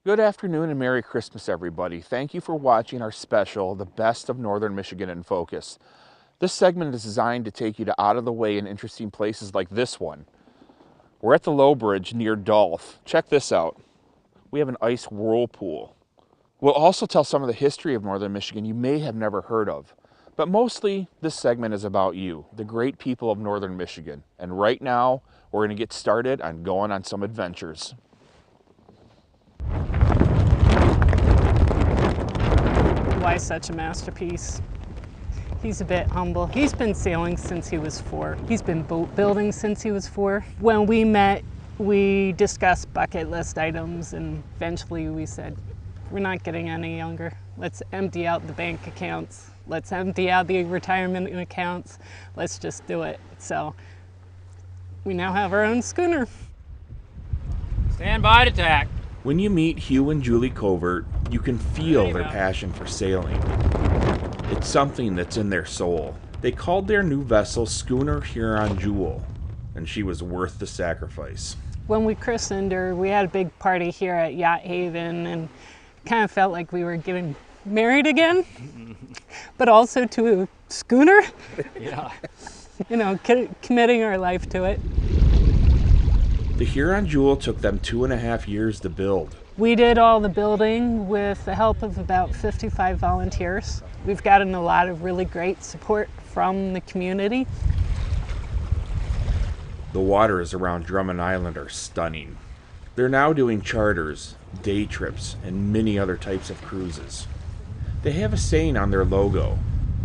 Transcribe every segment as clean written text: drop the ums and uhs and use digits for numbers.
Good afternoon and Merry Christmas, everybody. Thank you for watching our special, The Best of Northern Michigan in Focus. This segment is designed to take you to out-of-the-way and interesting places like this one. We're at the Low Bridge near Dolph. Check this out. We have an ice whirlpool. We'll also tell some of the history of Northern Michigan you may have never heard of. But mostly, this segment is about you, the great people of Northern Michigan. And right now, we're going to get started on going on some adventures. Why such a masterpiece? He's a bit humble. He's been sailing since he was 4. He's been boat building since he was 4. When we met, we discussed bucket list items, and eventually we said, we're not getting any younger. Let's empty out the bank accounts. Let's empty out the retirement accounts. Let's just do it. So we now have our own schooner. Stand by to tack. When you meet Hugh and Julie Covert, you can feel their passion for sailing. It's something that's in their soul. They called their new vessel Schooner Huron Jewel, and she was worth the sacrifice. When we christened her, we had a big party here at Yacht Haven and kind of felt like we were getting married again, but also to a schooner. Yeah. You know, committing our life to it. The Huron Jewel took them 2.5 years to build. We did all the building with the help of about 55 volunteers. We've gotten a lot of really great support from the community. The waters around Drummond Island are stunning. They're now doing charters, day trips, and many other types of cruises. They have a saying on their logo,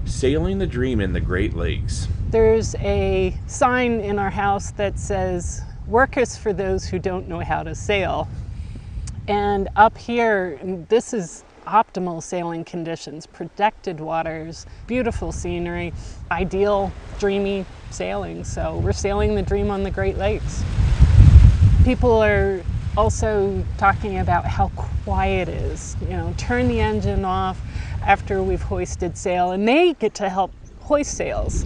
"Sailing the dream in the Great Lakes." There's a sign in our house that says, "Work is for those who don't know how to sail." And up here, this is optimal sailing conditions, protected waters, beautiful scenery, ideal, dreamy sailing. So we're sailing the dream on the Great Lakes. People are also talking about how quiet it is. You know, turn the engine off after we've hoisted sail, and they get to help hoist sails.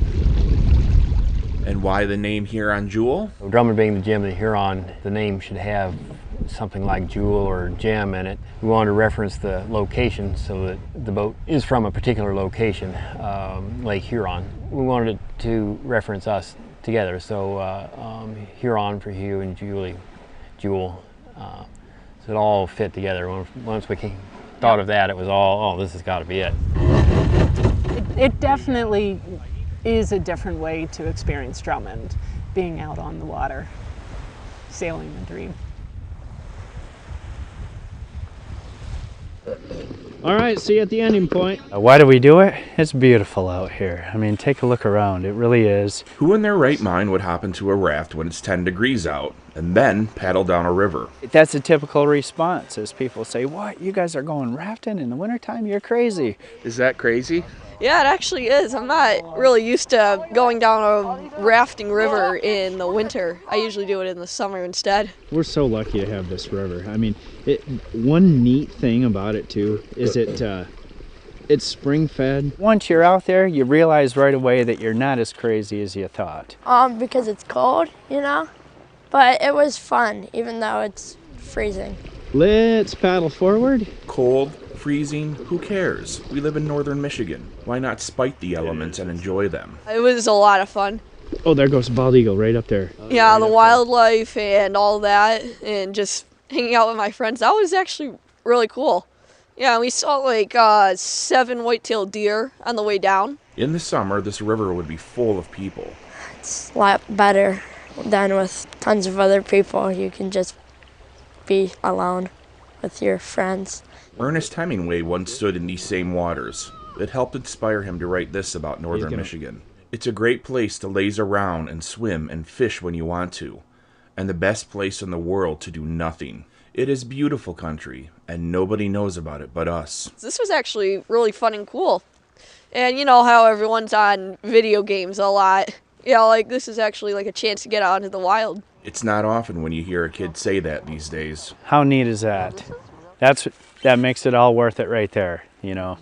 And why the name Huron Jewel? Drummond being the gem of the Huron, the name should have something like jewel or gem in it. We wanted to reference the location so that the boat is from a particular location, Lake Huron. We wanted it to reference us together, so Huron for Hugh and Julie, Jewel. So it all fit together. Once we thought of that, it was all, oh, this has got to be it. It definitely is a different way to experience Drummond, being out on the water, sailing the dream. All right, see you at the ending point. Why do we do it? It's beautiful out here. I mean, take a look around. It really is. Who in their right mind would hop into a raft when it's 10 degrees out and then paddle down a river? That's a typical response as people say, what, you guys are going rafting in the wintertime? You're crazy. Is that crazy? Yeah, it actually is. I'm not really used to going down a rafting river in the winter. I usually do it in the summer instead. We're so lucky to have this river. I mean, one neat thing about it too is it's spring fed. Once you're out there, you realize right away that you're not as crazy as you thought. Because it's cold, you know, but it was fun, even though it's freezing. Let's paddle forward. Cold, freezing, who cares? We live in Northern Michigan. Why not spite the elements and enjoy them? It was a lot of fun. Oh, there goes a bald eagle right up there. Yeah, the wildlife and all that, and just hanging out with my friends. That was actually really cool. Yeah, we saw like 7 white-tailed deer on the way down. In the summer, this river would be full of people. It's a lot better than with tons of other people. You can just be alone with your friends. Ernest Hemingway once stood in these same waters. It helped inspire him to write this about Northern Michigan. It's a great place to laze around and swim and fish when you want to, and the best place in the world to do nothing. It is beautiful country, and nobody knows about it but us. This was actually really fun and cool. And you know how everyone's on video games a lot. Yeah, like this is actually like a chance to get out into the wild. It's not often when you hear a kid say that these days. How neat is that? That makes it all worth it right there, you know.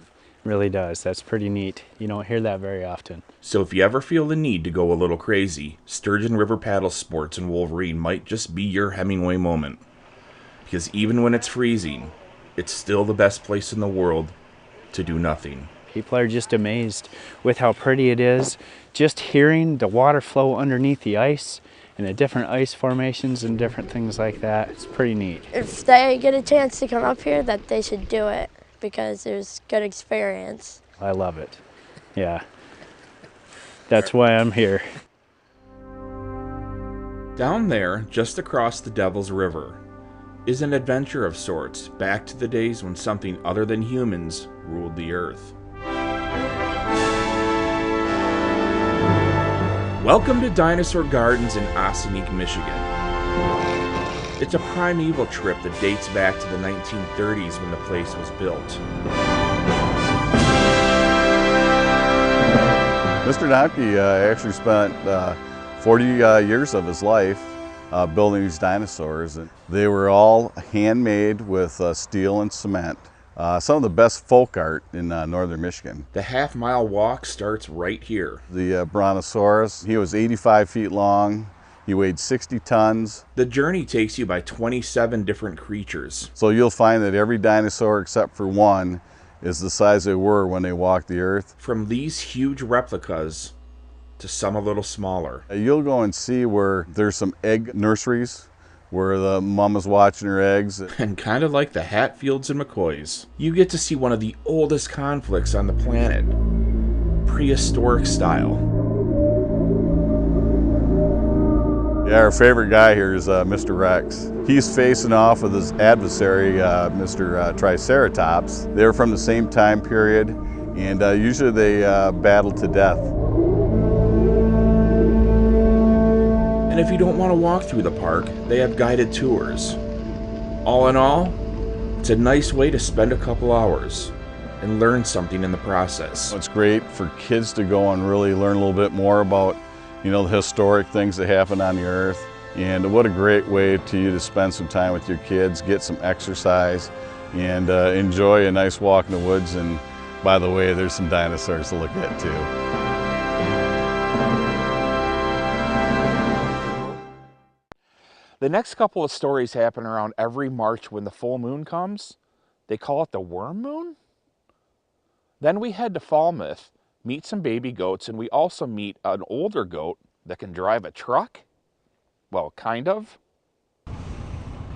Really does. That's pretty neat. You don't hear that very often. So if you ever feel the need to go a little crazy, Sturgeon River Paddle Sports in Wolverine might just be your Hemingway moment. Because even when it's freezing, it's still the best place in the world to do nothing. People are just amazed with how pretty it is. Just hearing the water flow underneath the ice and the different ice formations and different things like that, it's pretty neat. If they get a chance to come up here, that they should do it because there's good experience. I love it. Yeah. That's why I'm here. Down there, just across the Devil's River, is an adventure of sorts back to the days when something other than humans ruled the earth. Welcome to Dinosaur Gardens in Ossining, Michigan. It's a primeval trip that dates back to the 1930s when the place was built. Mr. Donkey actually spent 40 years of his life building these dinosaurs. And they were all handmade with steel and cement. Some of the best folk art in northern Michigan. The half-mile walk starts right here. The Brontosaurus, he was 85 feet long. He weighed 60 tons. The journey takes you by 27 different creatures. So you'll find that every dinosaur except for one is the size they were when they walked the earth. From these huge replicas to some a little smaller. You'll go and see where there's some egg nurseries where the mama's watching her eggs. And kind of like the Hatfields and McCoys, you get to see one of the oldest conflicts on the planet. Prehistoric style. Yeah, our favorite guy here is Mr. Rex. He's facing off with his adversary, Mr. Triceratops. They were from the same time period, and usually they battle to death. And if you don't want to walk through the park, they have guided tours. All in all, it's a nice way to spend a couple hours and learn something in the process. It's great for kids to go and really learn a little bit more about, you know, the historic things that happen on the earth. And what a great way to spend some time with your kids, get some exercise, and enjoy a nice walk in the woods. And by the way, there's some dinosaurs to look at too. The next couple of stories happen around every March when the full moon comes. They call it the worm moon. Then we head to Falmouth, meet some baby goats, and we also meet an older goat that can drive a truck. Well, kind of.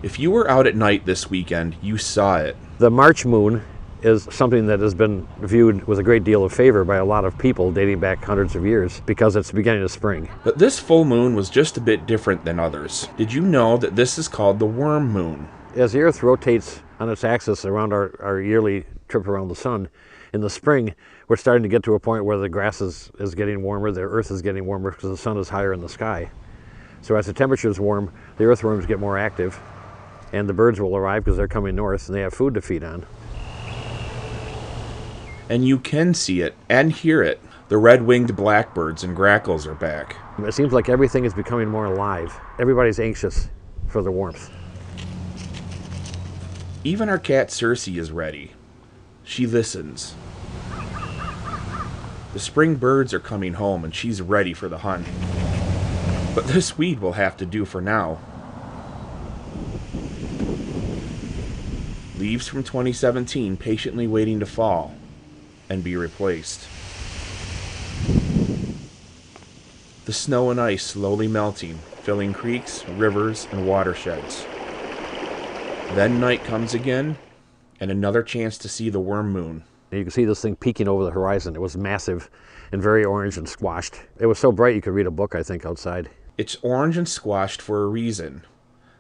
If you were out at night this weekend, you saw it. The March moon is something that has been viewed with a great deal of favor by a lot of people dating back hundreds of years because it's the beginning of spring. But this full moon was just a bit different than others. Did you know that this is called the worm moon? As the Earth rotates on its axis around our yearly trip around the sun, in the spring we're starting to get to a point where the grass is getting warmer, the Earth is getting warmer because the sun is higher in the sky. So as the temperature is warm, the earthworms get more active and the birds will arrive because they're coming north and they have food to feed on. And you can see it and hear it. The red-winged blackbirds and grackles are back. It seems like everything is becoming more alive. Everybody's anxious for the warmth. Even our cat Circe is ready. She listens. The spring birds are coming home and she's ready for the hunt. But this weed will have to do for now. Leaves from 2017 patiently waiting to fall and be replaced. The snow and ice slowly melting, filling creeks, rivers, and watersheds. Then night comes again, and another chance to see the worm moon. You can see this thing peeking over the horizon. It was massive and very orange and squashed. It was so bright you could read a book, I think, outside. It's orange and squashed for a reason.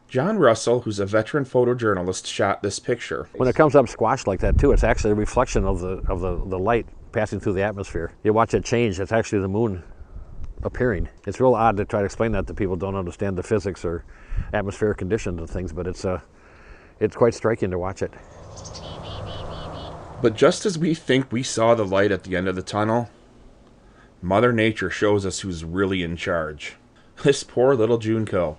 John Russell, who's a veteran photojournalist, shot this picture. When it comes up squashed like that too, it's actually a reflection of the light passing through the atmosphere. You watch it change, it's actually the moon appearing. It's real odd to try to explain that to people who don't understand the physics or atmospheric conditions and things, but it's quite striking to watch it. But just as we think we saw the light at the end of the tunnel, Mother Nature shows us who's really in charge. This poor little Junco,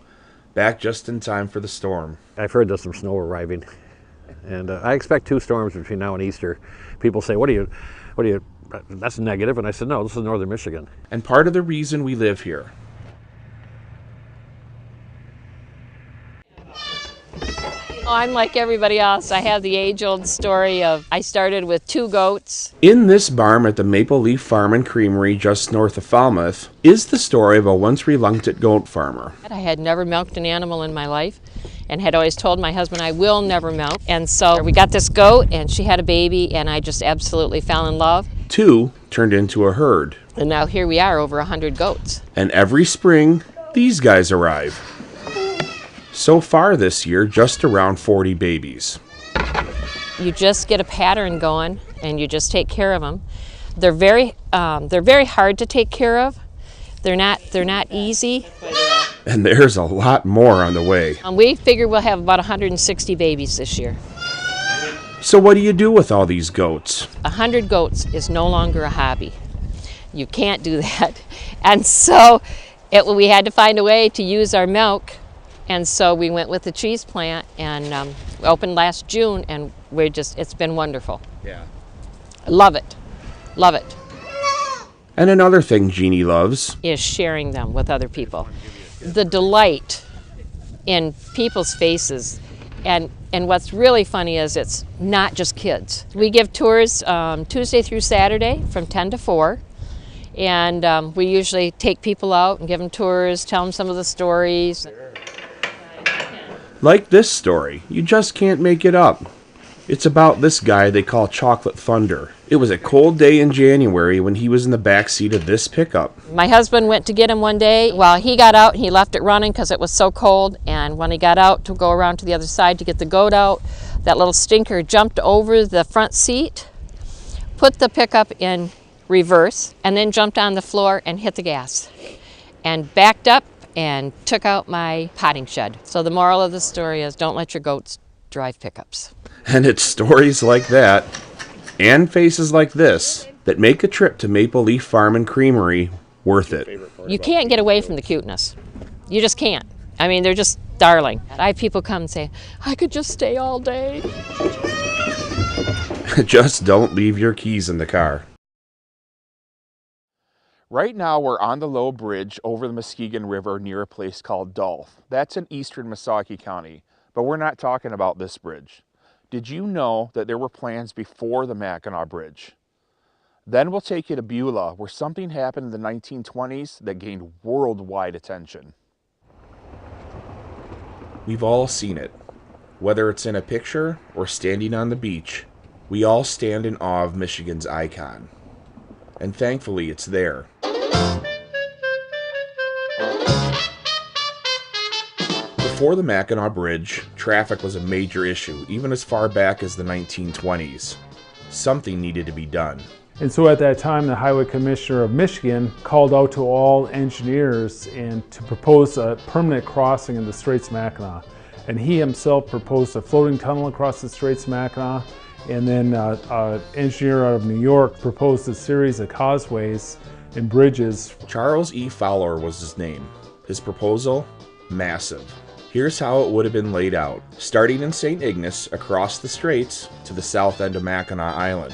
back just in time for the storm. I've heard there's some snow arriving, and I expect 2 storms between now and Easter. People say, what do you, that's negative, and I said, no, this is northern Michigan. And part of the reason we live here. I'm like everybody else. I have the age-old story of I started with 2 goats. In this barn at the Maple Leaf Farm and Creamery just north of Falmouth is the story of a once reluctant goat farmer. I had never milked an animal in my life and had always told my husband I will never milk. And so we got this goat and she had a baby and I just absolutely fell in love. 2 turned into a herd. And now here we are, over 100 goats. And every spring, these guys arrive. So far this year, just around 40 babies. You just get a pattern going and you just take care of them. They're very hard to take care of. They're not easy. And there's a lot more on the way. We figure we'll have about 160 babies this year. So what do you do with all these goats? 100 goats is no longer a hobby. You can't do that. And so we had to find a way to use our milk. And so we went with the cheese plant and opened last June, and it's been wonderful. Yeah. Love it. Love it. And another thing Jeannie loves is sharing them with other people. The delight in people's faces. And what's really funny is it's not just kids. We give tours Tuesday through Saturday from 10 to 4. And we usually take people out and give them tours, tell them some of the stories. Like this story, you just can't make it up. It's about this guy they call Chocolate Thunder. It was a cold day in January when he was in the back seat of this pickup. My husband went to get him one day. Well, he got out and he left it running because it was so cold. And when he got out to go around to the other side to get the goat out, that little stinker jumped over the front seat, put the pickup in reverse, and then jumped on the floor and hit the gas and backed up and took out my potting shed. So the moral of the story is don't let your goats drive pickups. And it's stories like that, and faces like this, that make a trip to Maple Leaf Farm and Creamery worth it. You can't get away from the cuteness. You just can't. I mean, they're just darling. I have people come and say, I could just stay all day. Just don't leave your keys in the car. Right now we're on the low bridge over the Muskegon River near a place called Dolph. That's in eastern Missaukee County, but we're not talking about this bridge. Did you know that there were plans before the Mackinac Bridge? Then we'll take you to Beulah, where something happened in the 1920s that gained worldwide attention. We've all seen it. Whether it's in a picture or standing on the beach, we all stand in awe of Michigan's icon. And thankfully it's there. Before the Mackinac Bridge, traffic was a major issue, even as far back as the 1920s. Something needed to be done. And so at that time, the Highway Commissioner of Michigan called out to all engineers and to propose a permanent crossing in the Straits Mackinac. And he himself proposed a floating tunnel across the Straits Mackinac. And then an engineer out of New York proposed a series of causeways and bridges. Charles E. Fowler was his name. His proposal? Massive. Here's how it would have been laid out. Starting in St. Ignace, across the Straits to the south end of Mackinac Island.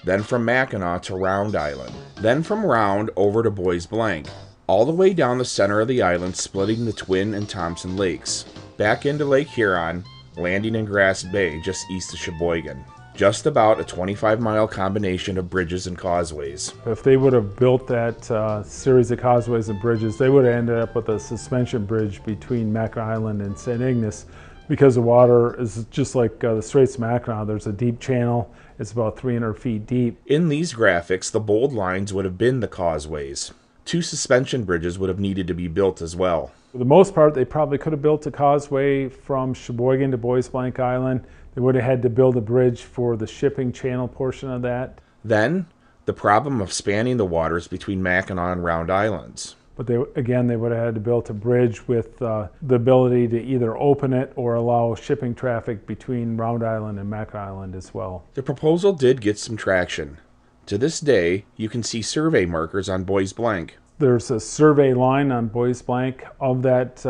Then from Mackinac to Round Island. Then from Round over to Bois Blanc. All the way down the center of the island, splitting the Twin and Thompson Lakes. Back into Lake Huron, landing in Grass Bay just east of Sheboygan. Just about a 25-mile combination of bridges and causeways. If they would have built that series of causeways and bridges, they would have ended up with a suspension bridge between Mackinac Island and St. Ignace, because the water is just like the Straits Mackinac. There's a deep channel. It's about 300 feet deep. In these graphics, the bold lines would have been the causeways. 2 suspension bridges would have needed to be built as well. For the most part, they probably could have built a causeway from Sheboygan to Bois Blanc Island. They would have had to build a bridge for the shipping channel portion of that. Then, the problem of spanning the waters between Mackinac and Round Islands. But they would have had to build a bridge with the ability to either open it or allow shipping traffic between Round Island and Mackinac Island as well. The proposal did get some traction. To this day, you can see survey markers on Bois Blanc. There's a survey line on Bois Blanc of that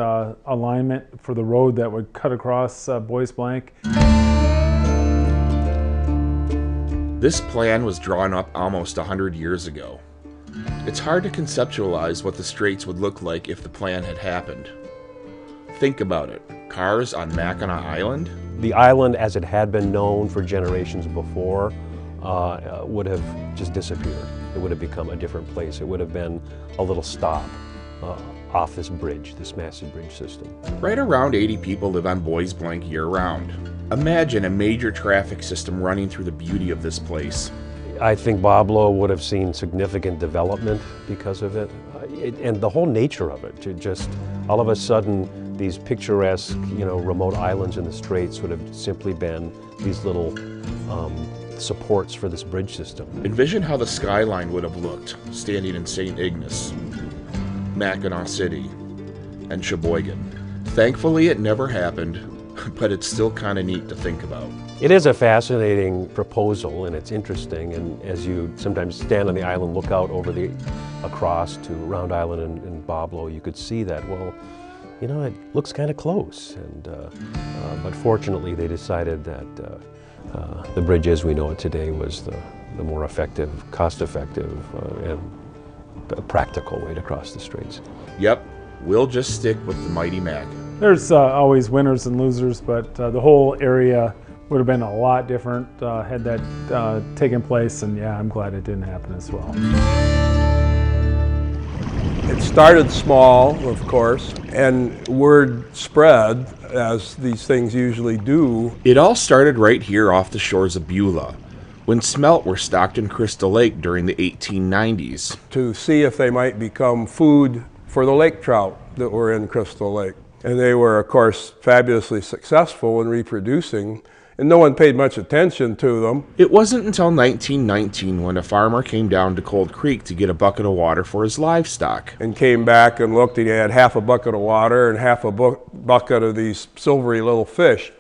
alignment for the road that would cut across Bois Blanc. This plan was drawn up almost 100 years ago. It's hard to conceptualize what the Straits would look like if the plan had happened. Think about it. cars on Mackinac Island? The island, as it had been known for generations before, would have just disappeared. It would have become a different place. It would have been a little stop off this bridge, this massive bridge system. Right around 80 people live on Boys Blank year-round. Imagine a major traffic system running through the beauty of this place. I think Boblo would have seen significant development because of it, and the whole nature of it. To just all of a sudden, these picturesque, remote islands in the Straits would have simply been these little supports for this bridge system. Envision how the skyline would have looked standing in St. Ignace, Mackinac City, and Sheboygan. Thankfully, it never happened, but it's still kind of neat to think about. It is a fascinating proposal, and it's interesting, and as you sometimes stand on the island, look out across to Round Island and Boblo, you could see that, well, it looks kind of close, but fortunately they decided that the bridge as we know it today was the more effective, cost-effective, and practical way to cross the Straits. Yep, we'll just stick with the Mighty Mac. There's always winners and losers, but the whole area would have been a lot different had that taken place, and yeah, I'm glad it didn't happen as well. It started small, of course, and word spread, as these things usually do. It all started right here off the shores of Beulah, when smelt were stocked in Crystal Lake during the 1890s. To see if they might become food for the lake trout that were in Crystal Lake. And they were, of course, fabulously successful in reproducing, and no one paid much attention to them. It wasn't until 1919 when a farmer came down to Cold Creek to get a bucket of water for his livestock. And came back and looked, and he had half a bucket of water and half a bucket of these silvery little fish.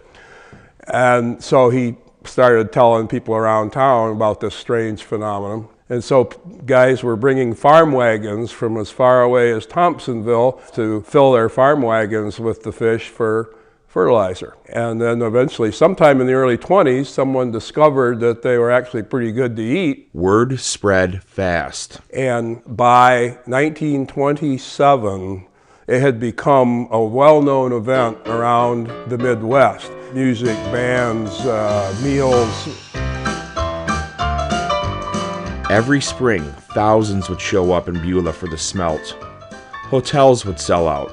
And so he started telling people around town about this strange phenomenon. And so guys were bringing farm wagons from as far away as Thompsonville to fill their farm wagons with the fish for fertilizer. And then eventually, sometime in the early 20s, someone discovered that they were actually pretty good to eat. Word spread fast. And by 1927, it had become a well-known event around the Midwest. Music, bands, meals. Every spring, thousands would show up in Beulah for the smelt. Hotels would sell out.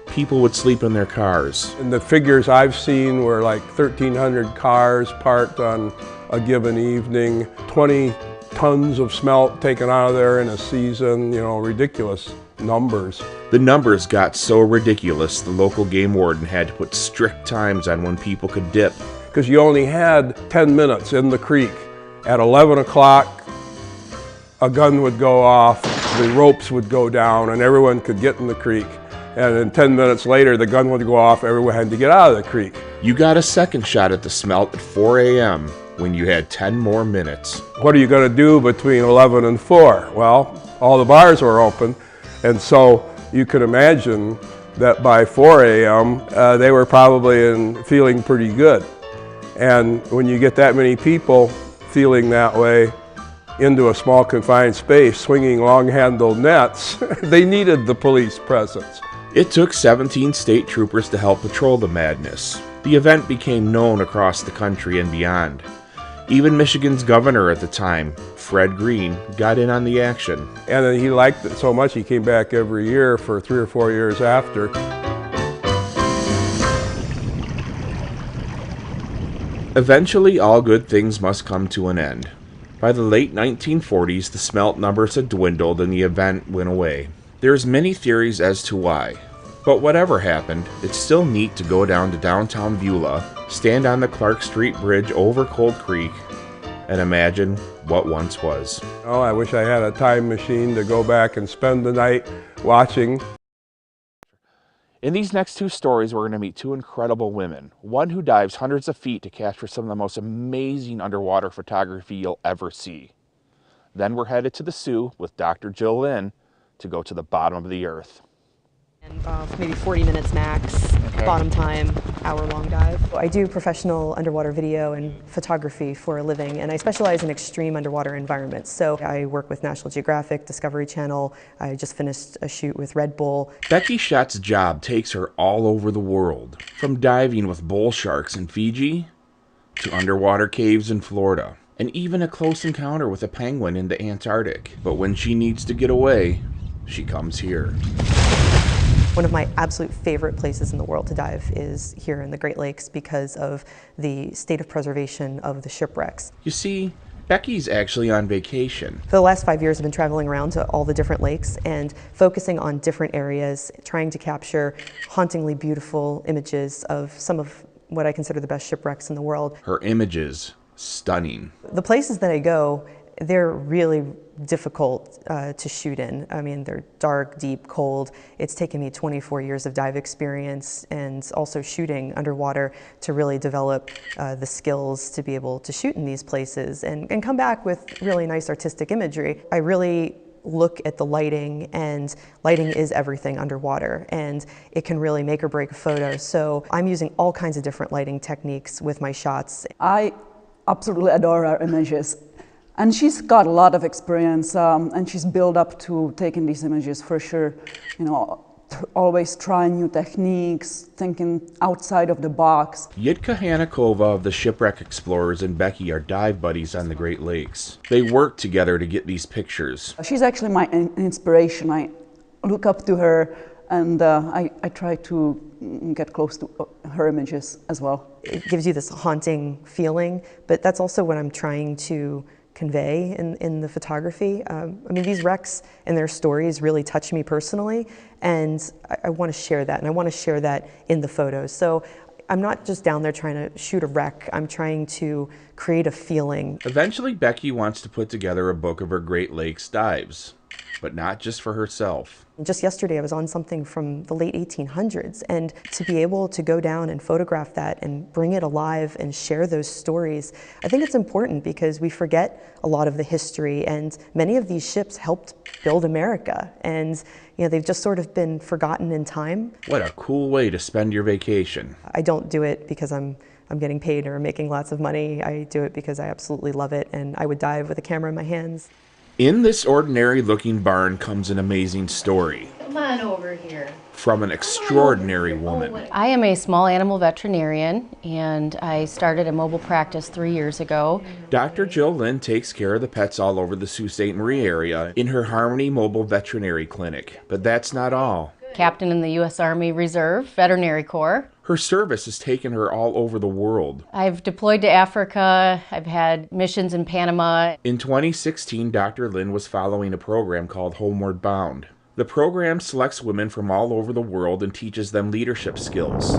People would sleep in their cars. And the figures I've seen were like 1,300 cars parked on a given evening, 20 tons of smelt taken out of there in a season, ridiculous numbers. The numbers got so ridiculous, the local game warden had to put strict times on when people could dip. Because you only had 10 minutes in the creek. At 11 o'clock, a gun would go off, the ropes would go down, and everyone could get in the creek. And then 10 minutes later, the gun would go off, everyone had to get out of the creek. You got a second shot at the smelt at 4 a.m. when you had 10 more minutes. What are you going to do between 11 and 4? Well, all the bars were open, and so you could imagine that by 4 a.m., they were probably feeling pretty good. And when you get that many people feeling that way into a small confined space, swinging long-handled nets, they needed the police presence. It took 17 state troopers to help patrol the madness. The event became known across the country and beyond. Even Michigan's governor at the time, Fred Green, got in on the action. And then he liked it so much he came back every year for 3 or 4 years after. Eventually, all good things must come to an end. By the late 1940s, the smelt numbers had dwindled and the event went away. There's many theories as to why, but whatever happened, it's still neat to go down to downtown Beulah, stand on the Clark Street Bridge over Cold Creek, and imagine what once was. Oh, I wish I had a time machine to go back and spend the night watching. In these next two stories, we're going to meet two incredible women. One who dives hundreds of feet to capture some of the most amazing underwater photography you'll ever see. Then we're headed to the Sioux with Dr. Jill Lynn to go to the bottom of the earth. And maybe 40 minutes max, bottom time. hour-long dive. I do professional underwater video and photography for a living, and I specialize in extreme underwater environments. So I work with National Geographic, Discovery Channel. I just finished a shoot with Red Bull. Becky Schott's job takes her all over the world, from diving with bull sharks in Fiji to underwater caves in Florida, and even a close encounter with a penguin in the Antarctic. But when she needs to get away, she comes here. One of my absolute favorite places in the world to dive is here in the Great Lakes because of the state of preservation of the shipwrecks. You see, Becky's actually on vacation. For the last 5 years, I've been traveling around to all the different lakes and focusing on different areas, trying to capture hauntingly beautiful images of some of what I consider the best shipwrecks in the world. Her images, stunning. The places that I go, they're really difficult to shoot in. I mean, they're dark, deep, cold. It's taken me 24 years of dive experience and also shooting underwater to really develop the skills to be able to shoot in these places and come back with really nice artistic imagery. I really look at the lighting, and lighting is everything underwater, and it can really make or break a photo. So I'm using all kinds of different lighting techniques with my shots. I absolutely adore her images. And she's got a lot of experience, and she's built up to taking these images for sure. You know, always trying new techniques, thinking outside of the box. Yitka Hanakova of the Shipwreck Explorers and Becky are dive buddies on the Great Lakes. They work together to get these pictures. She's actually my inspiration. I look up to her, and I try to get close to her images as well. It gives you this haunting feeling, but that's also what I'm trying to convey in the photography. I mean, these wrecks and their stories really touch me personally, and I want to share that, and I want to share that in the photos. So I'm not just down there trying to shoot a wreck, I'm trying to create a feeling. Eventually, Becky wants to put together a book of her Great Lakes dives, but not just for herself. Just yesterday I was on something from the late 1800s, and to be able to go down and photograph that and bring it alive and share those stories, I think it's important because we forget a lot of the history, and many of these ships helped build America, and you know, they've just sort of been forgotten in time. What a cool way to spend your vacation. I don't do it because I'm getting paid or making lots of money. I do it because I absolutely love it, and I would dive with a camera in my hands. In this ordinary looking barn comes an amazing story. Come on over here. From an extraordinary woman. I am a small animal veterinarian, and I started a mobile practice 3 years ago. Dr. Jill Lynn takes care of the pets all over the Sault Ste. Marie area in her Harmony Mobile Veterinary Clinic. But that's not all. Captain in the U.S. Army Reserve Veterinary Corps. Her service has taken her all over the world. I've deployed to Africa. I've had missions in Panama. In 2016, Dr. Lynn was following a program called Homeward Bound. The program selects women from all over the world and teaches them leadership skills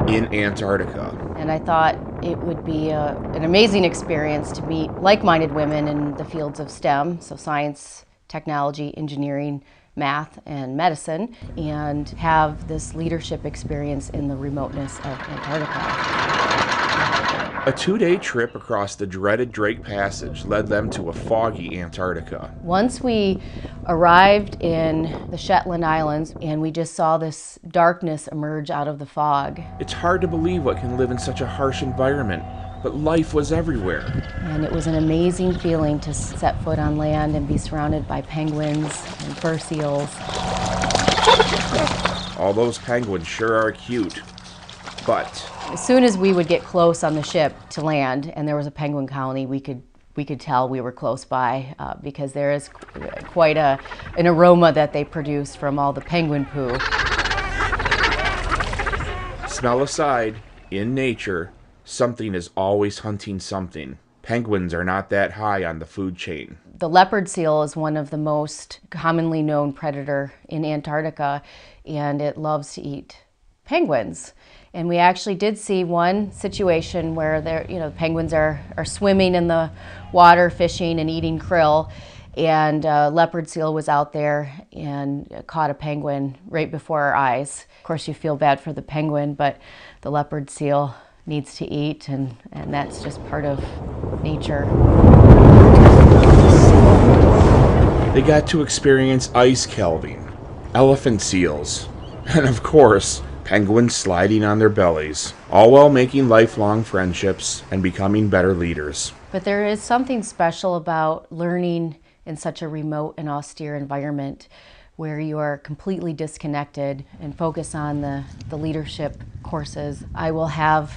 in Antarctica. And I thought it would be an amazing experience to meet like-minded women in the fields of STEM, so science, technology, engineering, math, and medicine, and have this leadership experience in the remoteness of Antarctica. A 2-day trip across the dreaded Drake Passage led them to a foggy Antarctica. Once we arrived in the Shetland Islands, and we just saw this darkness emerge out of the fog. It's hard to believe what can live in such a harsh environment, but life was everywhere. And it was an amazing feeling to set foot on land and be surrounded by penguins and fur seals. All those penguins sure are cute, but as soon as we would get close on the ship to land and there was a penguin colony, we could tell we were close by because there is quite an aroma that they produce from all the penguin poo. Smell aside, in nature, something is always hunting something. Penguins are not that high on the food chain. The leopard seal is one of the most commonly known predator in Antarctica, and it loves to eat penguins. And we actually did see one situation where penguins are swimming in the water, fishing and eating krill, and a leopard seal was out there and caught a penguin right before our eyes. Of course, you feel bad for the penguin, but the leopard seal needs to eat, and that's just part of nature. They got to experience ice calving, elephant seals, and of course, penguins sliding on their bellies, all while making lifelong friendships and becoming better leaders. But there is something special about learning in such a remote and austere environment where you are completely disconnected and focus on the leadership courses. I will have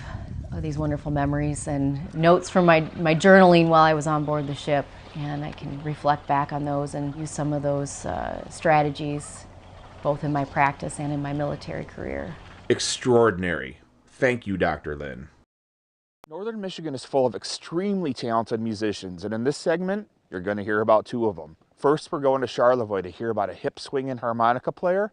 these wonderful memories and notes from my journaling while I was on board the ship, and I can reflect back on those and use some of those strategies both in my practice and in my military career. Extraordinary. Thank you, Dr. Lynn. Northern Michigan is full of extremely talented musicians, and in this segment, you're going to hear about two of them. First, we're going to Charlevoix to hear about a hip-swinging harmonica player.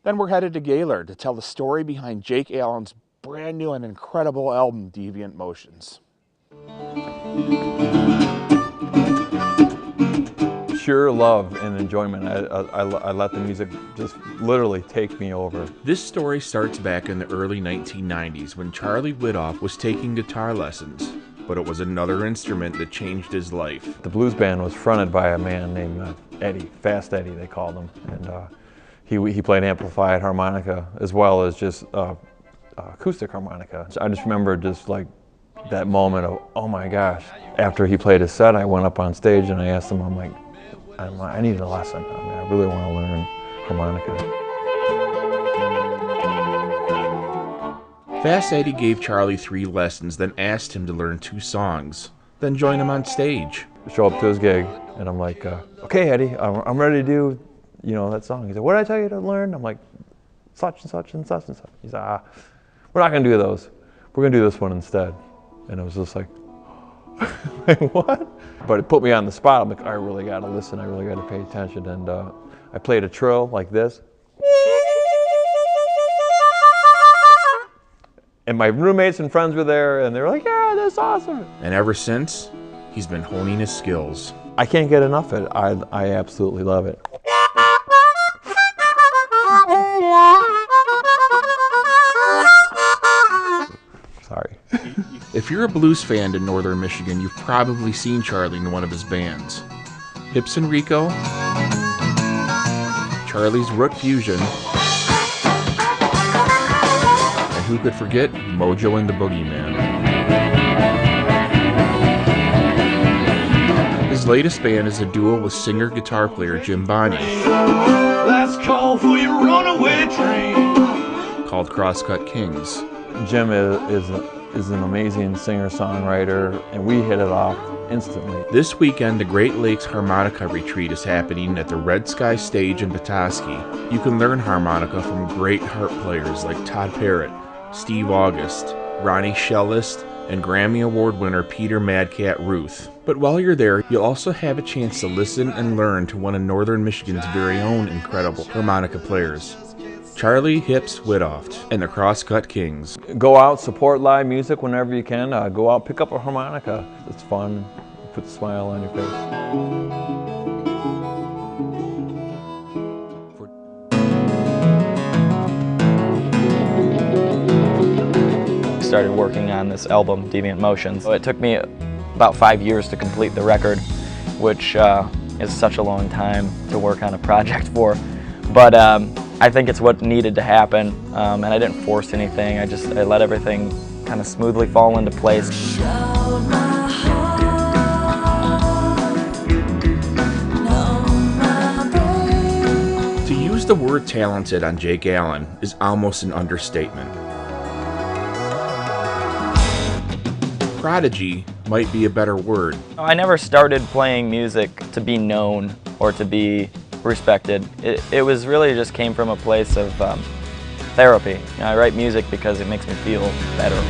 Then we're headed to Gaylord to tell the story behind Jake Allen's brand new and incredible album, Deviant Motions. Pure love and enjoyment. I let the music just literally take me over. This story starts back in the early 1990s when Charlie Widoff was taking guitar lessons, but it was another instrument that changed his life. The blues band was fronted by a man named Eddie, Fast Eddie they called him, and he played amplified harmonica as well as just acoustic harmonica. So I just remember just like that moment of, oh my gosh. After he played his set, I went up on stage and I asked him, I'm like, I need a lesson. I mean, I really want to learn harmonica. Fast Eddie gave Charlie 3 lessons, then asked him to learn 2 songs, then join him on stage. Show up to his gig, and I'm like, okay, Eddie, I'm ready to do, that song. He said, what did I tell you to learn? I'm like, such and such and such and such. He said, we're not going to do those. We're going to do this one instead. And it was just like, like, what? But it put me on the spot. I'm like, I really got to listen. I really got to pay attention. And I played a trill like this. And my roommates and friends were there, and they were like, yeah, that's awesome. And ever since, he's been honing his skills. I can't get enough of it. I absolutely love it. Sorry. If you're a blues fan in Northern Michigan, you've probably seen Charlie in one of his bands. Hips and Rico, Charlie's Rook Fusion, and who could forget Mojo and the Boogeyman. His latest band is a duo with singer-guitar player Jim Bonney. Last call for your runaway train. Called Crosscut Kings. Jim is an amazing singer-songwriter, and we hit it off instantly. This weekend, the Great Lakes Harmonica Retreat is happening at the Red Sky Stage in Petoskey. You can learn harmonica from great harp players like Todd Parrott, Steve August, Ronnie Shellist, and Grammy Award winner Peter Madcat Ruth. But while you're there, you'll also have a chance to listen and learn to one of Northern Michigan's very own incredible harmonica players, Charlie Hips Widoff and the Crosscut Kings. Go out, support live music whenever you can. Go out, pick up a harmonica. It's fun. Puts a smile on your face. Started working on this album, Deviant Motions. It took me about 5 years to complete the record, which is such a long time to work on a project for. But I think it's what needed to happen, and I didn't force anything. I let everything kind of smoothly fall into place. To use the word talented on Jake Allen is almost an understatement. Prodigy might be a better word. I never started playing music to be known or to be respected. It was really just came from a place of therapy. I write music because it makes me feel better.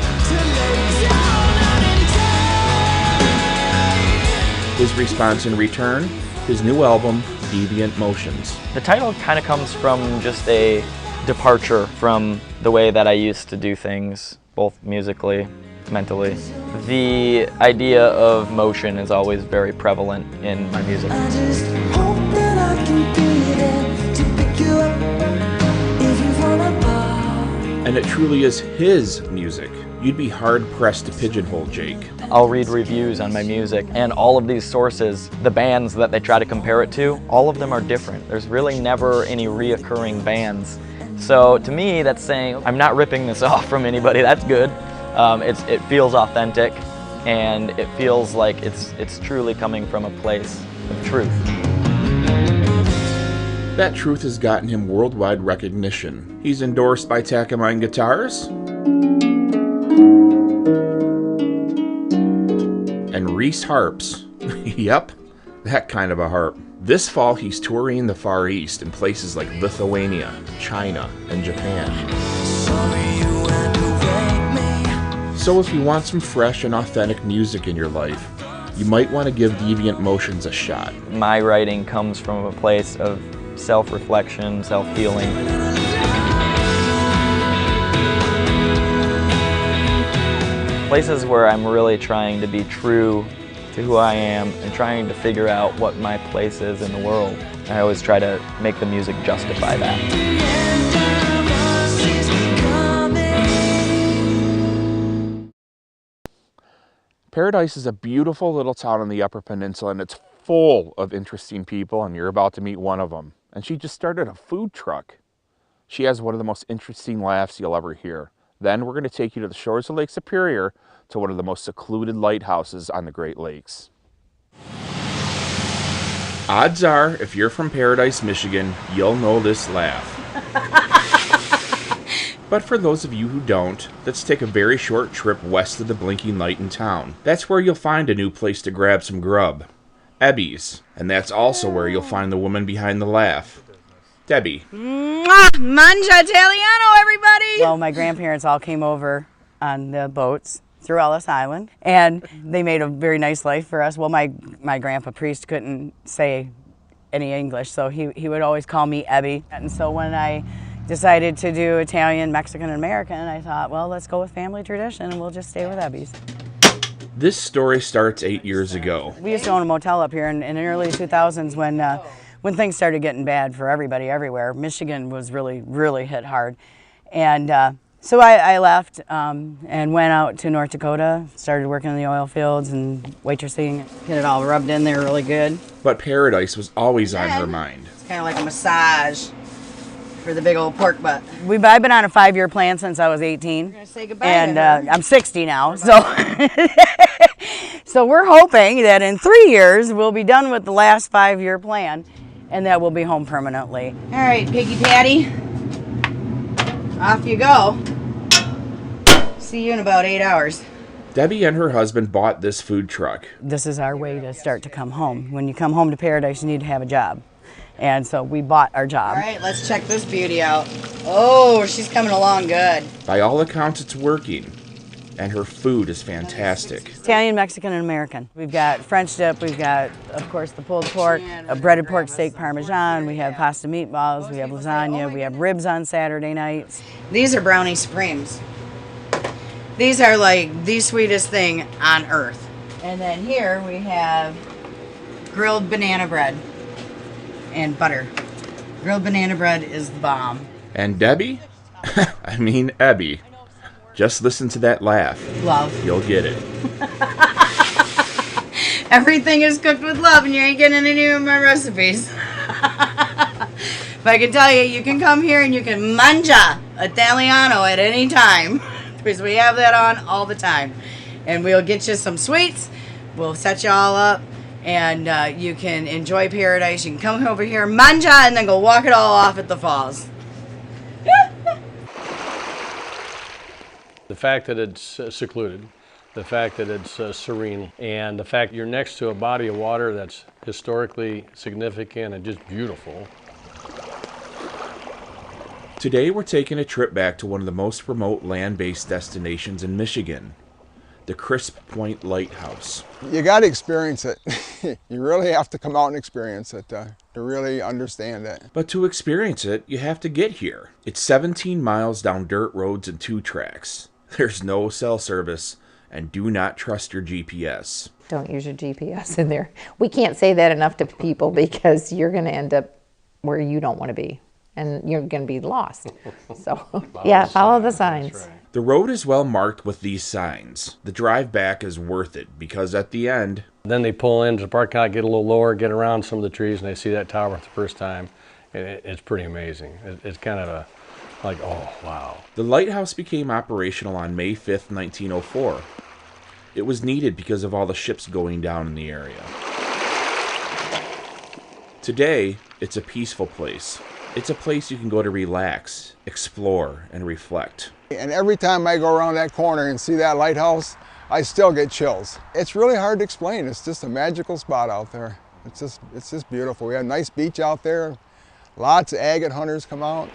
His response in return, his new album, Deviant Motions. The title kind of comes from just a departure from the way that I used to do things, both musically, mentally. The idea of motion is always very prevalent in my music. And it truly is his music. You'd be hard-pressed to pigeonhole Jake. I'll read reviews on my music, and all of these sources, the bands that they try to compare it to, all of them are different. There's really never any reoccurring bands. So to me, that's saying I'm not ripping this off from anybody. That's good. It feels authentic, and it feels like it's truly coming from a place of truth. That truth has gotten him worldwide recognition. He's endorsed by Takamine Guitars and Reese Harps. Yep, that kind of a harp. This fall, he's touring the Far East in places like Lithuania, China, and Japan. So if you want some fresh and authentic music in your life, you might want to give Deviant Motions a shot. My writing comes from a place of self-reflection, self-healing. Places where I'm really trying to be true to who I am and trying to figure out what my place is in the world. I always try to make the music justify that. Paradise is a beautiful little town on the Upper Peninsula, and it's full of interesting people, and you're about to meet one of them. And she just started a food truck. She has one of the most interesting laughs you'll ever hear. Then we're going to take you to the shores of Lake Superior to one of the most secluded lighthouses on the Great Lakes. Odds are, if you're from Paradise, Michigan, you'll know this laugh. But for those of you who don't, let's take a very short trip west of the blinking light in town. That's where you'll find a new place to grab some grub. Ebby's. And that's also where you'll find the woman behind the laugh. Debbie. Mwah! Mangia Italiano, everybody! Well, my grandparents all came over on the boats through Ellis Island, and they made a very nice life for us. Well, my grandpa priest couldn't say any English, so he would always call me Ebby. And so when I decided to do Italian, Mexican, and American, I thought, well, let's go with family tradition, and we'll just stay with Ebby's. This story starts 8 years ago. We used to own a motel up here in the early 2000s when things started getting bad for everybody everywhere. Michigan was really hit hard. And so I left and went out to North Dakota, started working in the oil fields and waitressing, get it all rubbed in there really good. But Paradise was always on her mind. It's kind of like a massage for the big old pork butt. I've been on a 5-year plan since I was 18. We're gonna say goodbye. And I'm 60 now, so so we're hoping that in 3 years we'll be done with the last 5-year plan, and that we'll be home permanently. All right, Piggy Patty, off you go. See you in about 8 hours. Debbie and her husband bought this food truck. This is our way to start to come home. When you come home to Paradise, you need to have a job. And so we bought our job. All right, let's check this beauty out. Oh, she's coming along good. By all accounts, it's working. And her food is fantastic. Italian, Mexican, and American. We've got French dip. We've got, of course, the pulled pork, a breaded pork steak parmesan. We have pasta meatballs. We have lasagna. We have ribs on Saturday nights. These are brownie supremes. These are like the sweetest thing on earth. And then here we have grilled banana bread and butter. Grilled banana bread is the bomb. And Debbie? I mean Ebby. Just listen to that laugh. Love. You'll get it. Everything is cooked with love, and you ain't getting any of my recipes. But I can tell you, you can come here and you can mangia Italiano at any time, because we have that on all the time. And we'll get you some sweets. We'll set you all up. And you can enjoy Paradise. You can come over here, manja, and then go walk it all off at the falls. The fact that it's secluded, the fact that it's serene, and the fact you're next to a body of water that's historically significant and just beautiful. Today we're taking a trip back to one of the most remote land-based destinations in Michigan, the Crisp Point Lighthouse. You got to experience it. You really have to come out and experience it to really understand it. But to experience it, you have to get here. It's 17 miles down dirt roads and 2 tracks. There's no cell service, and do not trust your GPS. Don't use your GPS in there. We can't say that enough to people because you're going to end up where you don't want to be, and you're going to be lost. So, yeah, follow the signs. The road is well marked with these signs. The drive back is worth it because at the end... Then they pull into the parking lot, get a little lower, get around some of the trees, and they see that tower for the first time. It's pretty amazing. It's kind of like, oh, wow. The lighthouse became operational on May 5th, 1904. It was needed because of all the ships going down in the area. Today, it's a peaceful place. It's a place you can go to relax, explore, and reflect. And every time I go around that corner and see that lighthouse, I still get chills. It's really hard to explain. It's just a magical spot out there. It's just beautiful. We have a nice beach out there. Lots of agate hunters come out.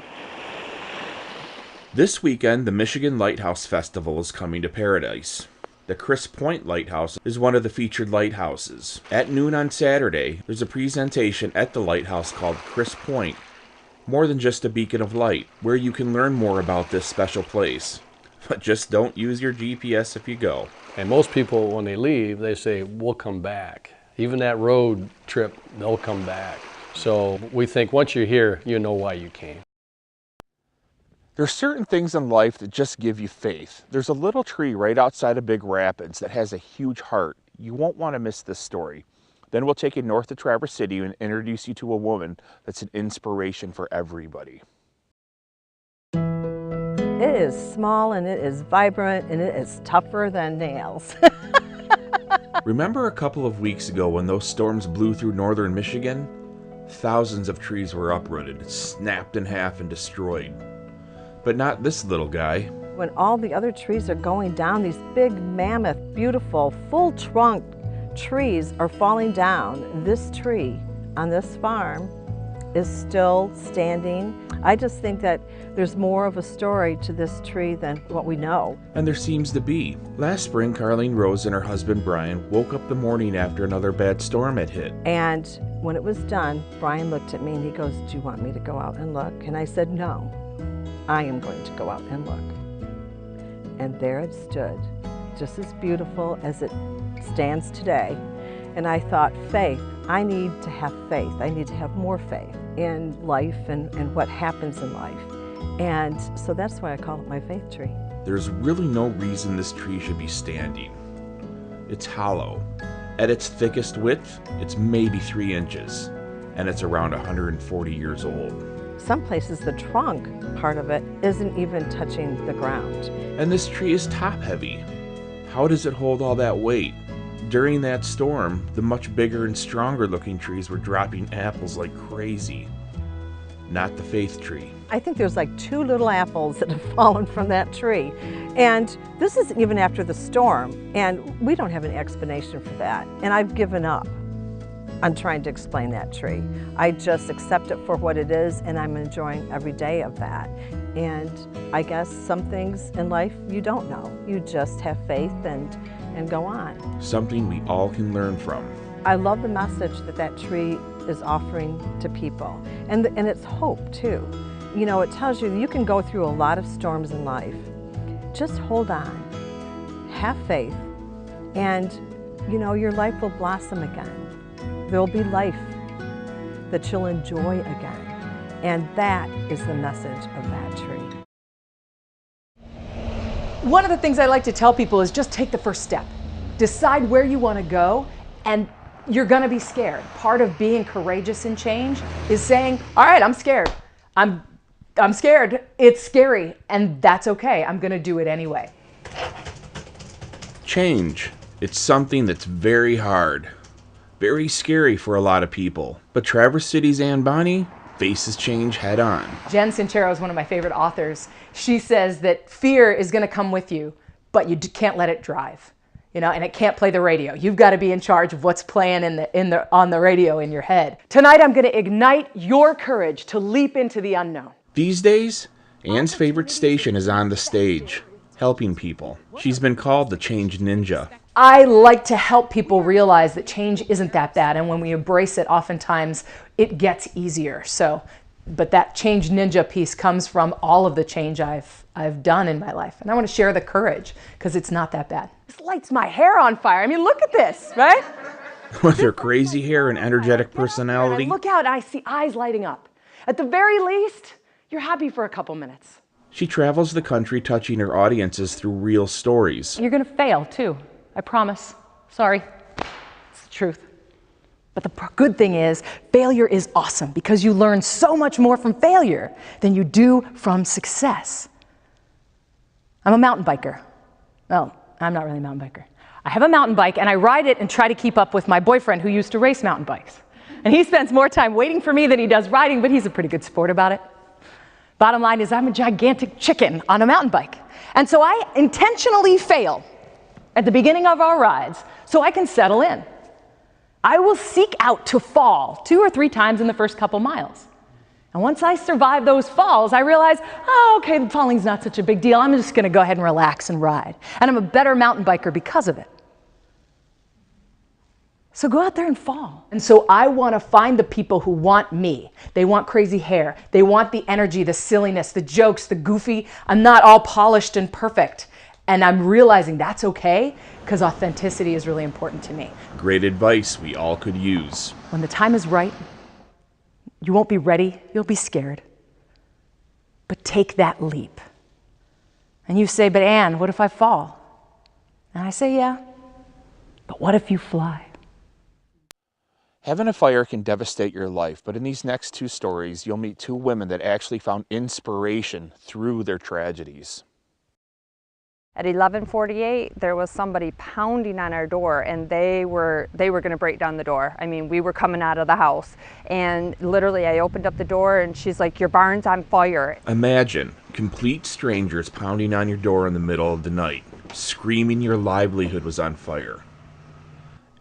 This weekend, the Michigan Lighthouse Festival is coming to Paradise. The Chris Point Lighthouse is one of the featured lighthouses. At noon on Saturday, there's a presentation at the lighthouse called Chris Point, More Than Just a Beacon of Light, where you can learn more about this special place. But just don't use your GPS if you go. And most people, when they leave, they say, we'll come back. Even that road trip, they'll come back. So we think once you're here, you know why you came. There's certain things in life that just give you faith. There's a little tree right outside of Big Rapids that has a huge heart. You won't want to miss this story. Then we'll take you north to Traverse City and introduce you to a woman that's an inspiration for everybody. It is small and it is vibrant and it is tougher than nails. Remember a couple of weeks ago when those storms blew through northern Michigan? Thousands of trees were uprooted, snapped in half and destroyed. But not this little guy. When all the other trees are going down, these big, mammoth, beautiful, full trunk trees are falling down. This tree on this farm is still standing. I just think that there's more of a story to this tree than what we know. And there seems to be. Last spring, Carlene Rose and her husband Brian woke up the morning after another bad storm had hit. And when it was done, Brian looked at me and he goes, "Do you want me to go out and look?" And I said, "No, I am going to go out and look." And there it stood, just as beautiful as it stands today. And I thought, faith, I need to have faith. I need to have more faith in life and what happens in life. And so that's why I call it my faith tree. There's really no reason this tree should be standing. It's hollow. At its thickest width, it's maybe 3 inches, and it's around 140 years old. Some places the trunk part of it isn't even touching the ground. And this tree is top heavy. How does it hold all that weight? During that storm, the much bigger and stronger looking trees were dropping apples like crazy. Not the faith tree. I think there's like 2 little apples that have fallen from that tree. And this is even after the storm, and we don't have an explanation for that. And I've given up on trying to explain that tree. I just accept it for what it is, and I'm enjoying every day of that. And I guess some things in life you don't know. You just have faith and go on. Something we all can learn from. I love the message that that tree is offering to people. And it's hope too. You know, it tells you you can go through a lot of storms in life. Just hold on, have faith, and you know, your life will blossom again. There'll be life that you'll enjoy again. And that is the message of that tree. One of the things I like to tell people is just take the first step. Decide where you want to go, and you're going to be scared. Part of being courageous in change is saying, all right, I'm scared. I'm scared. It's scary, and that's okay. I'm going to do it anyway. Change. It's something that's very hard. Very scary for a lot of people. But Traverse City's Ann Bonnie faces change head on. Jen Sincero is one of my favorite authors. She says that fear is going to come with you, but you can't let it drive. You know, and it can't play the radio. You've got to be in charge of what's playing on the radio in your head. Tonight I'm going to ignite your courage to leap into the unknown. These days, Ann's favorite station is on the stage, helping people. She's been called the Change Ninja. I like to help people realize that change isn't that bad, and when we embrace it, oftentimes it gets easier. But that Change Ninja piece comes from all of the change I've done in my life, and I want to share the courage because it's not that bad. This lights my hair on fire. I mean, look at this, right? With her crazy hair and energetic personality. And I look out and I see eyes lighting up. At the very least, you're happy for a couple minutes. She travels the country touching her audiences through real stories. You're going to fail too, I promise. Sorry, it's the truth. But the good thing is, failure is awesome because you learn so much more from failure than you do from success. I'm a mountain biker. Well, I'm not really a mountain biker. I have a mountain bike and I ride it and try to keep up with my boyfriend who used to race mountain bikes. And he spends more time waiting for me than he does riding, but he's a pretty good sport about it. Bottom line is I'm a gigantic chicken on a mountain bike. And so I intentionally fail at the beginning of our rides so I can settle in. I will seek out to fall 2 or 3 times in the first couple miles. And once I survive those falls, I realize, oh, okay, falling's not such a big deal. I'm just gonna go ahead and relax and ride. And I'm a better mountain biker because of it. So go out there and fall. And so I wanna find the people who want me. They want crazy hair. They want the energy, the silliness, the jokes, the goofy. I'm not all polished and perfect. And I'm realizing that's okay, because authenticity is really important to me. Great advice we all could use. When the time is right, you won't be ready, you'll be scared. But take that leap. And you say, but Anne, what if I fall? And I say, yeah, but what if you fly? Having a fire can devastate your life, but in these next 2 stories, you'll meet 2 women that actually found inspiration through their tragedies. At 11:48, there was somebody pounding on our door, and they were going to break down the door. I mean, we were coming out of the house, and literally I opened up the door, and she's like, "Your barn's on fire." Imagine complete strangers pounding on your door in the middle of the night, screaming your livelihood was on fire.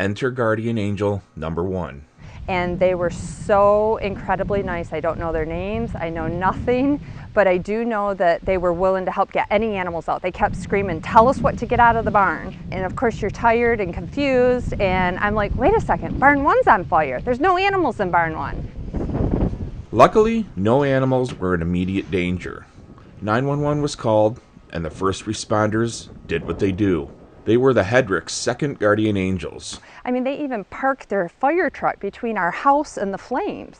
Enter guardian angel number 1. And they were so incredibly nice. I don't know their names, I know nothing, but I do know that they were willing to help get any animals out. They kept screaming, "Tell us what to get out of the barn." And of course you're tired and confused, and I'm like, wait a second, barn 1's on fire. There's no animals in barn 1. Luckily, no animals were in immediate danger. 911 was called, and the first responders did what they do. They were the Hedrick's second guardian angels. I mean, they even parked their fire truck between our house and the flames.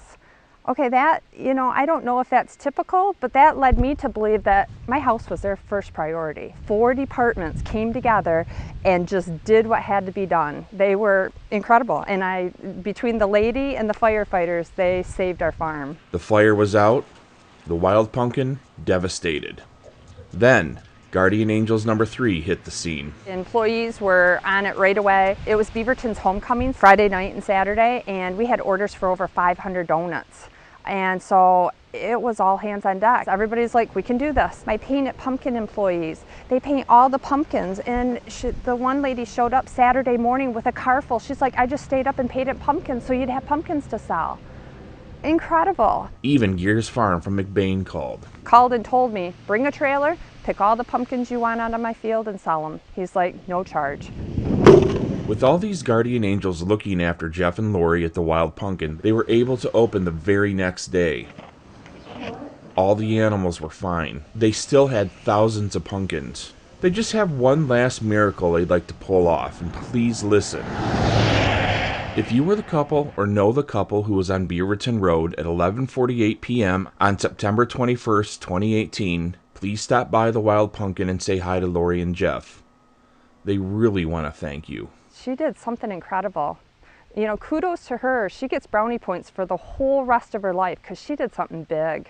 Okay, that, you know, I don't know if that's typical, but that led me to believe that my house was their first priority. 4 departments came together and just did what had to be done. They were incredible, and between the lady and the firefighters, they saved our farm. The fire was out, the wild pumpkin devastated. Then, Guardian Angels number 3 hit the scene. Employees were on it right away. It was Beaverton's homecoming Friday night and Saturday, and we had orders for over 500 donuts. And so it was all hands on deck. Everybody's like, we can do this. My painted pumpkin employees, they paint all the pumpkins, and the one lady showed up Saturday morning with a car full. She's like, I just stayed up and painted pumpkins so you'd have pumpkins to sell. Incredible. Even Gears Farm from McBain called. Called and told me, bring a trailer, pick all the pumpkins you want out of my field and sell them. He's like, no charge. With all these guardian angels looking after Jeff and Lori at the Wild Pumpkin, they were able to open the very next day. All the animals were fine. They still had thousands of pumpkins. They just have one last miracle they'd like to pull off, and please listen. If you were the couple or know the couple who was on Beaverton Road at 11:48 p.m. on September 21st, 2018, please stop by the Wild Pumpkin and say hi to Lori and Jeff. They really want to thank you. She did something incredible. You know, kudos to her. She gets brownie points for the whole rest of her life because she did something big.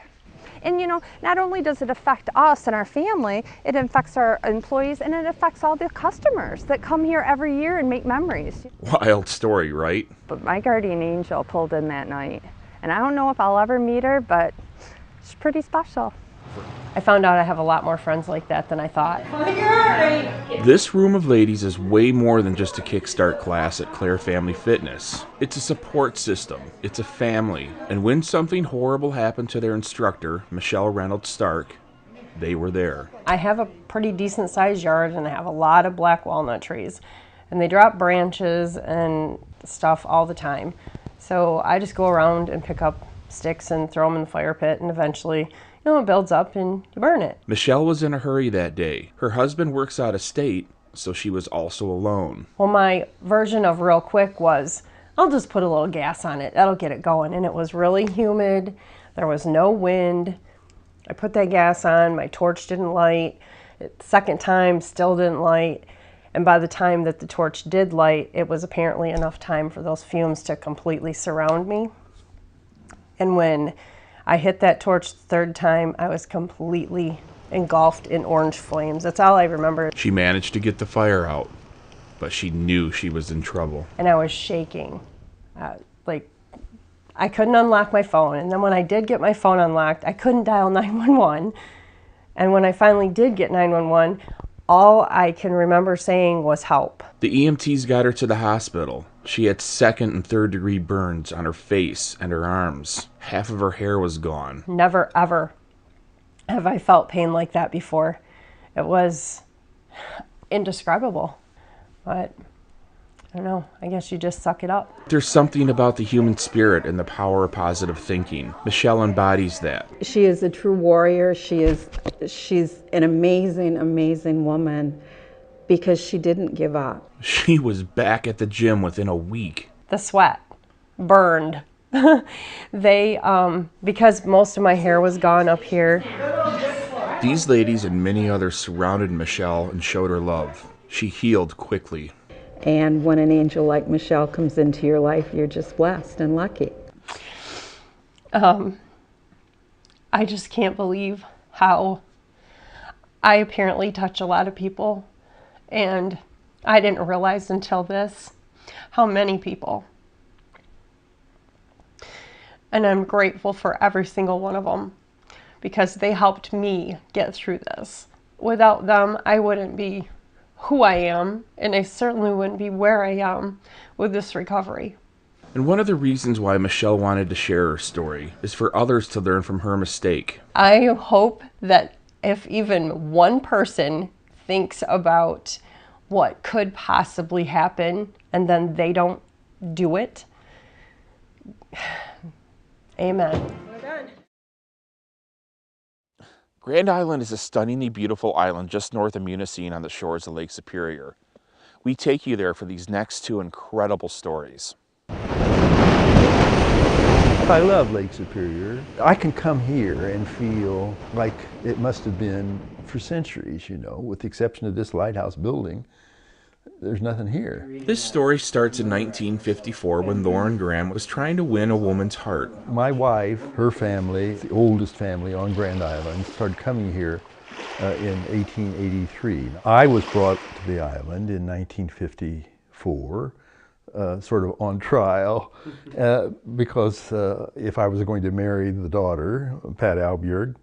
And you know, not only does it affect us and our family, it affects our employees, and it affects all the customers that come here every year and make memories. Wild story, right? But my guardian angel pulled in that night, and I don't know if I'll ever meet her, but she's pretty special. I found out I have a lot more friends like that than I thought. This room of ladies is way more than just a kickstart class at Claire Family Fitness. It's a support system. It's a family. And when something horrible happened to their instructor, Michelle Reynolds Stark, they were there. I have a pretty decent sized yard, and I have a lot of black walnut trees. And they drop branches and stuff all the time. So I just go around and pick up sticks and throw them in the fire pit, and eventually, you know, it builds up and you burn it. Michelle was in a hurry that day. Her husband works out of state, so she was also alone. Well, my version of real quick was, I'll just put a little gas on it. That'll get it going. And it was really humid. There was no wind. I put that gas on. My torch didn't light. The second time, still didn't light. And by the time that the torch did light, it was apparently enough time for those fumes to completely surround me. And when I hit that torch the third time, I was completely engulfed in orange flames. That's all I remember. She managed to get the fire out, but she knew she was in trouble. And I was shaking. Like, I couldn't unlock my phone. And then when I did get my phone unlocked, I couldn't dial 911. And when I finally did get 911, all I can remember saying was help. The EMTs got her to the hospital. She had 2nd and 3rd degree burns on her face and her arms. Half of her hair was gone. Never, ever have I felt pain like that before. It was indescribable. But I don't know, I guess you just suck it up. There's something about the human spirit and the power of positive thinking. Michelle embodies that. She is a true warrior. She's an amazing, amazing woman because she didn't give up. She was back at the gym within a week. The sweat burned. Because most of my hair was gone up here. These ladies and many others surrounded Michelle and showed her love. She healed quickly. And when an angel like Michelle comes into your life, you're just blessed and lucky. I just can't believe how I apparently touch a lot of people, and I didn't realize until this how many people. And I'm grateful for every single one of them because they helped me get through this. Without them, I wouldn't be who I am, and I certainly wouldn't be where I am with this recovery. And one of the reasons why Michelle wanted to share her story is for others to learn from her mistake. I hope that if even one person thinks about what could possibly happen and then they don't do it, amen. We're done. Grand Island is a stunningly beautiful island just north of Munising on the shores of Lake Superior. We take you there for these next 2 incredible stories. I love Lake Superior. I can come here and feel like it must have been for centuries, you know, with the exception of this lighthouse building. There's nothing here. This story starts in 1954 when Lauren Graham was trying to win a woman's heart. My wife, her family, the oldest family on Grand Island, started coming here in 1883. I was brought to the island in 1954, sort of on trial, because if I was going to marry the daughter, Pat Albjerg,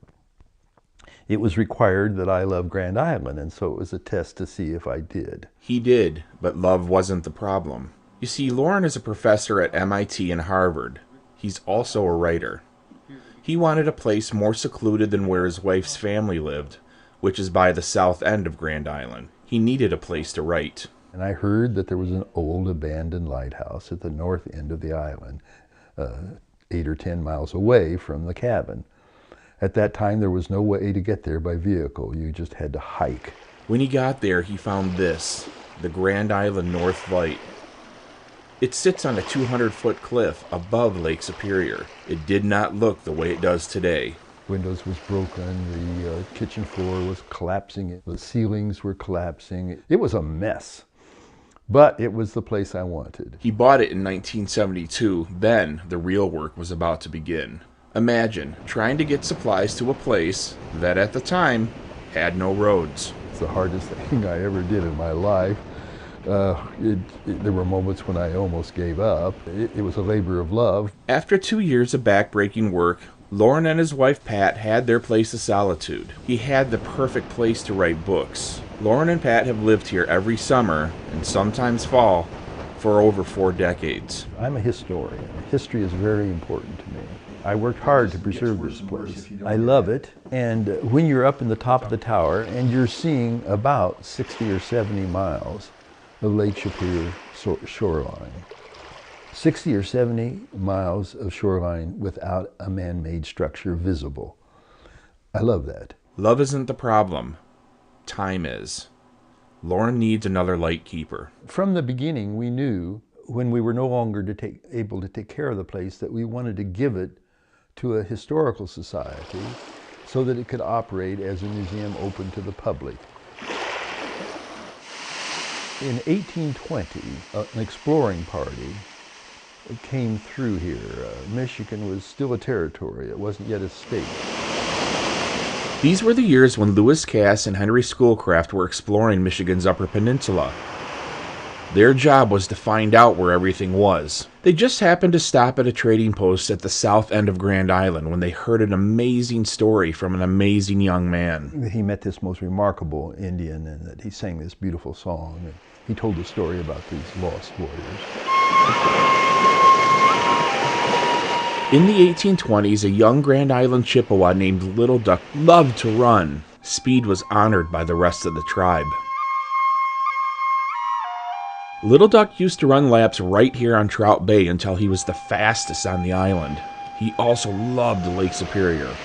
it was required that I love Grand Island, and so it was a test to see if I did. He did, but love wasn't the problem. You see, Lauren is a professor at MIT and Harvard. He's also a writer. He wanted a place more secluded than where his wife's family lived, which is by the south end of Grand Island. He needed a place to write. And I heard that there was an old abandoned lighthouse at the north end of the island, 8 or 10 miles away from the cabin. At that time, there was no way to get there by vehicle. You just had to hike. When he got there, he found this, the Grand Island North Light. It sits on a 200-foot cliff above Lake Superior. It did not look the way it does today. Windows was broken, the kitchen floor was collapsing, the ceilings were collapsing. It was a mess, but it was the place I wanted. He bought it in 1972. Then the real work was about to begin. Imagine trying to get supplies to a place that at the time had no roads. It's the hardest thing I ever did in my life. There were moments when I almost gave up. It was a labor of love. After 2 years of backbreaking work, Lauren and his wife Pat had their place of solitude. He had the perfect place to write books. Lauren and Pat have lived here every summer, and sometimes fall, for over 4 decades. I'm a historian. History is very important to me. I worked hard to preserve this place. I love it, and when you're up in the top of the tower and you're seeing about 60 or 70 miles of Lake Superior shoreline, 60 or 70 miles of shoreline without a man-made structure visible. I love that. Love isn't the problem. Time is. Lauren needs another lightkeeper. From the beginning, we knew when we were no longer able to take care of the place that we wanted to give it to a historical society so that it could operate as a museum open to the public. In 1820, an exploring party came through here. Michigan was still a territory. It wasn't yet a state. These were the years when Lewis Cass and Henry Schoolcraft were exploring Michigan's Upper Peninsula. Their job was to find out where everything was. They just happened to stop at a trading post at the south end of Grand Island when they heard an amazing story from an amazing young man. He met this most remarkable Indian, and that he sang this beautiful song. And he told the story about these lost warriors. In the 1820s, a young Grand Island Chippewa named Little Duck loved to run. Speed was honored by the rest of the tribe. Little Duck used to run laps right here on Trout Bay until he was the fastest on the island. He also loved Lake Superior.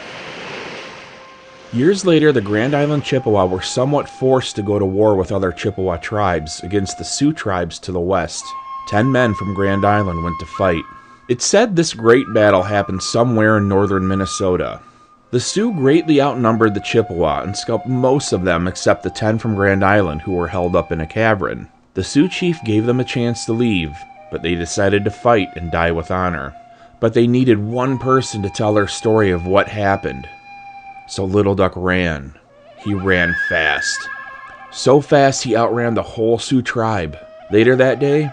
Years later, the Grand Island Chippewa were somewhat forced to go to war with other Chippewa tribes against the Sioux tribes to the west. 10 men from Grand Island went to fight. It's said this great battle happened somewhere in northern Minnesota. The Sioux greatly outnumbered the Chippewa and scalped most of them except the 10 from Grand Island who were held up in a cavern. The Sioux chief gave them a chance to leave, but they decided to fight and die with honor. But they needed one person to tell their story of what happened. So Little Duck ran. He ran fast. So fast he outran the whole Sioux tribe. Later that day,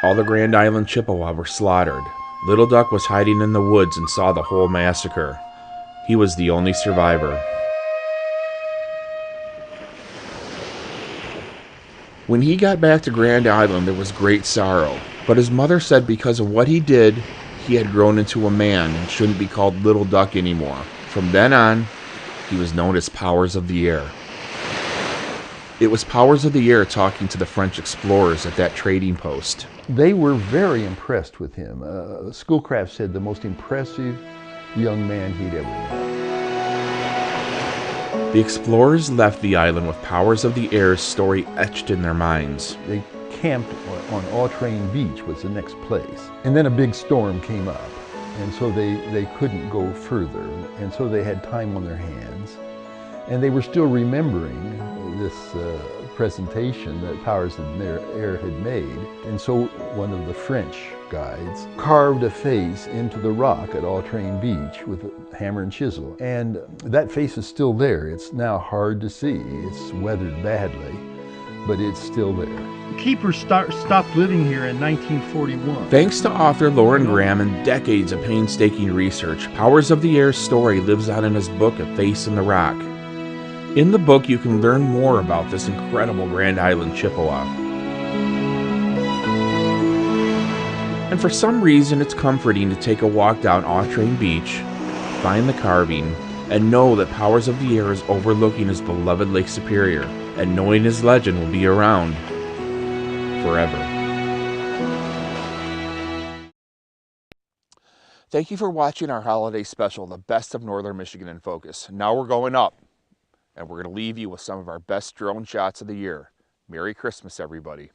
all the Grand Island Chippewa were slaughtered. Little Duck was hiding in the woods and saw the whole massacre. He was the only survivor. When he got back to Grand Island, there was great sorrow. But his mother said because of what he did, he had grown into a man and shouldn't be called Little Duck anymore. From then on, he was known as Powers of the Air. It was Powers of the Air talking to the French explorers at that trading post. They were very impressed with him. Schoolcraft said the most impressive young man he'd ever met. The explorers left the island with Powers of the Air's story etched in their minds. They camped on Autrain Beach was the next place. And then a big storm came up, and so they couldn't go further, and so they had time on their hands. And they were still remembering this presentation that Powers of the Air had made. And so one of the French guides carved a face into the rock at Autrain Beach with a hammer and chisel. And that face is still there. It's now hard to see. It's weathered badly, but it's still there. Keepers stopped living here in 1941. Thanks to author Lauren Graham and decades of painstaking research, Powers of the Air's story lives on in his book, A Face in the Rock. In the book, you can learn more about this incredible Grand Island Chippewa. And for some reason, it's comforting to take a walk down Autrain Beach, find the carving, and know that Powers of the Air is overlooking his beloved Lake Superior, and knowing his legend will be around forever. Thank you for watching our holiday special, The Best of Northern Michigan in Focus. Now we're going up, and we're going to leave you with some of our best drone shots of the year. Merry Christmas, everybody.